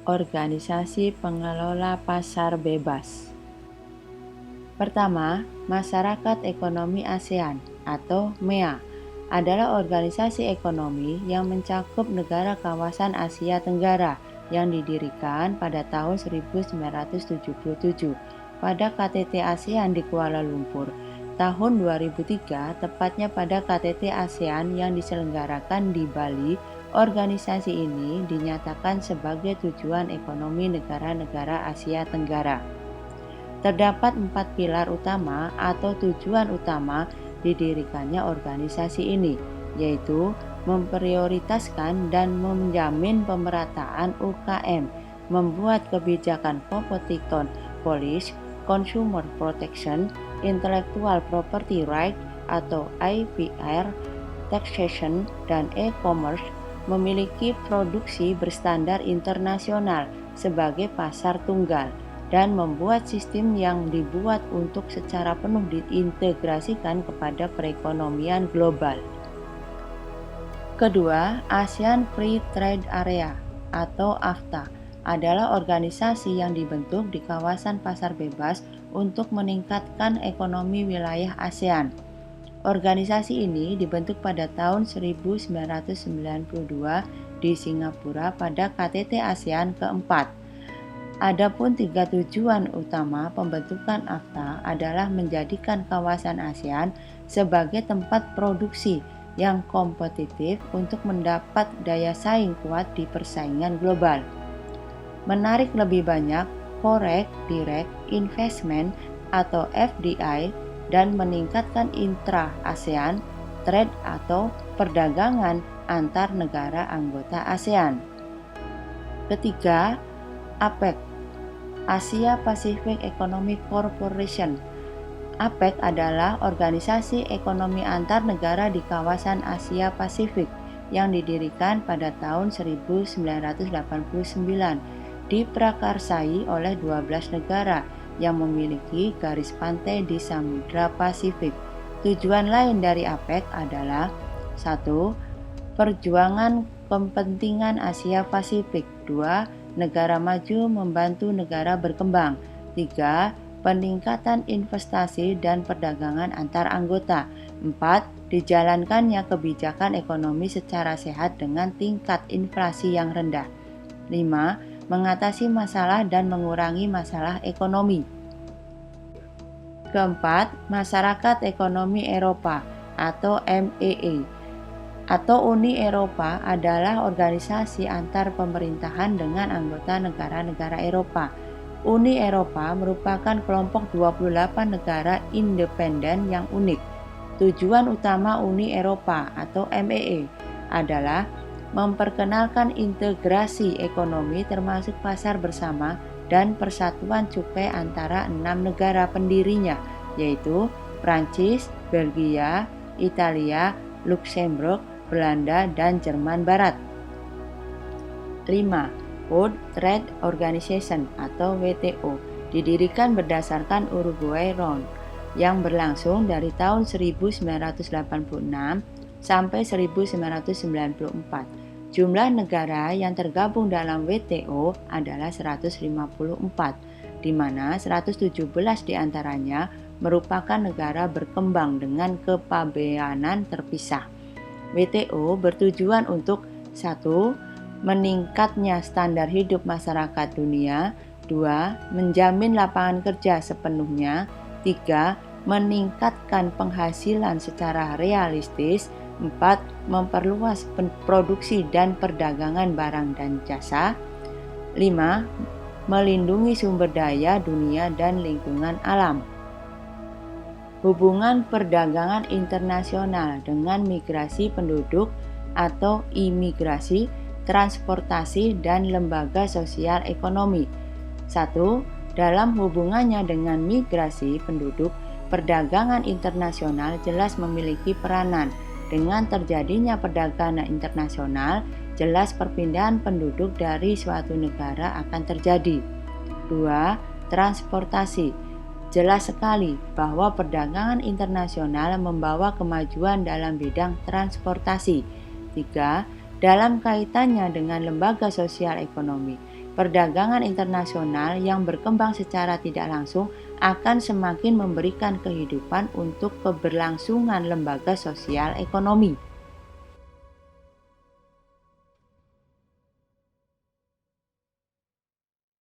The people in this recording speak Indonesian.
Organisasi Pengelola Pasar Bebas. Pertama, Masyarakat Ekonomi ASEAN atau MEA adalah organisasi ekonomi yang mencakup negara kawasan Asia Tenggara yang didirikan pada tahun 1977 pada KTT ASEAN di Kuala Lumpur. Tahun 2003, tepatnya pada KTT ASEAN yang diselenggarakan di Bali, organisasi ini dinyatakan sebagai tujuan ekonomi negara-negara Asia Tenggara. Terdapat 4 pilar utama atau tujuan utama didirikannya organisasi ini, yaitu memprioritaskan dan menjamin pemerataan UKM, membuat kebijakan competition policy, consumer protection, intellectual property right atau IPR, taxation, dan e-commerce, memiliki produksi berstandar internasional sebagai pasar tunggal, dan membuat sistem yang dibuat untuk secara penuh diintegrasikan kepada perekonomian global. Kedua, ASEAN Free Trade Area atau AFTA adalah organisasi yang dibentuk di kawasan pasar bebas untuk meningkatkan ekonomi wilayah ASEAN. Organisasi ini dibentuk pada tahun 1992 di Singapura pada KTT ASEAN keempat. Adapun 3 tujuan utama pembentukan AFTA adalah menjadikan kawasan ASEAN sebagai tempat produksi yang kompetitif untuk mendapat daya saing kuat di persaingan global, menarik lebih banyak foreign direct investment atau FDI, dan meningkatkan intra-ASEAN trade atau perdagangan antar negara anggota ASEAN. Ketiga, APEC, Asia Pacific Economic Corporation. APEC adalah organisasi ekonomi antar negara di kawasan Asia Pasifik yang didirikan pada tahun 1989, diprakarsai oleh 12 negara yang memiliki garis pantai di Samudra Pasifik. Tujuan lain dari APEC adalah 1. Perjuangan kepentingan Asia Pasifik. 2. Negara maju membantu negara berkembang. 3. Peningkatan investasi dan perdagangan antar anggota. 4. Dijalankannya kebijakan ekonomi secara sehat dengan tingkat inflasi yang rendah. 5. Mengatasi masalah dan mengurangi masalah ekonomi. Keempat, Masyarakat Ekonomi Eropa atau MEE atau Uni Eropa adalah organisasi antar pemerintahan dengan anggota negara-negara Eropa. Uni Eropa merupakan kelompok 28 negara independen yang unik. Tujuan utama Uni Eropa atau MEE adalah memperkenalkan integrasi ekonomi termasuk pasar bersama dan persatuan cukai antara 6 negara pendirinya, yaitu Prancis, Belgia, Italia, Luxembourg, Belanda, dan Jerman Barat. 5. World Trade Organization atau WTO didirikan berdasarkan Uruguay Round yang berlangsung dari tahun 1986 sampai 1994. Jumlah negara yang tergabung dalam WTO adalah 154, di mana 117 diantaranya merupakan negara berkembang dengan kepabeanan terpisah. WTO bertujuan untuk 1. Meningkatnya standar hidup masyarakat dunia. 2. Menjamin lapangan kerja sepenuhnya. 3. Meningkatkan penghasilan secara realistis. 4. Memperluas produksi dan perdagangan barang dan jasa. 5. Melindungi sumber daya dunia dan lingkungan alam. Hubungan perdagangan internasional dengan migrasi penduduk atau imigrasi, transportasi, dan lembaga sosial ekonomi. 1. Dalam hubungannya dengan migrasi penduduk, perdagangan internasional jelas memiliki peranan. Dengan terjadinya perdagangan internasional, jelas perpindahan penduduk dari suatu negara akan terjadi. 2. Transportasi. Jelas sekali bahwa perdagangan internasional membawa kemajuan dalam bidang transportasi. 3. Dalam kaitannya dengan lembaga sosial ekonomi, Perdagangan internasional yang berkembang secara tidak langsung akan semakin memberikan kehidupan untuk keberlangsungan lembaga sosial ekonomi.